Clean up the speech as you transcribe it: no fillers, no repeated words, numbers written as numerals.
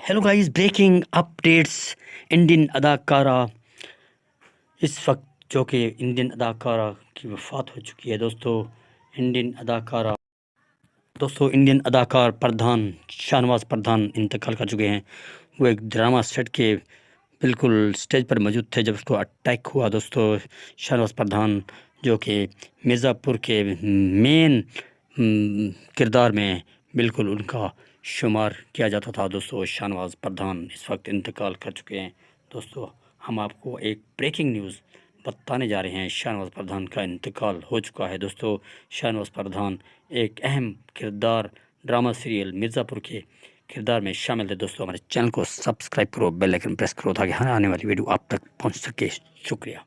Hello guys, breaking updates. Indian अदाकारा इस वक्त जो कि इंडियन अदाकारा की वफ़ात हो चुकी है दोस्तों। इंडियन अदाकार पड़ने शाहनवाज पड़ने इंतकाल कर चुके हैं। वो एक ड्रामा सेट के बिल्कुल स्टेज पर मौजूद थे जब उसको अटैक हुआ दोस्तों। शाहनवाज पड़ने जो कि मिर्ज़ापुर के मेन किरदार में बिल्कुल उनका शुमार किया जाता था दोस्तों। शाहनवाज पड़ने इस वक्त इंतकाल कर चुके हैं दोस्तों। हम आपको एक ब्रेकिंग न्यूज़ बताने जा रहे हैं। शाहनवाज पड़ने का इंतकाल हो चुका है दोस्तों। शाहनवाज पड़ने एक अहम किरदार ड्रामा सीरियल मिर्ज़ापुर के किरदार में शामिल थे दोस्तों। हमारे चैनल को सब्सक्राइब करो, बेल आइकन प्रेस करो ताकि हर आने वाली वीडियो आप तक पहुंच सके। शुक्रिया।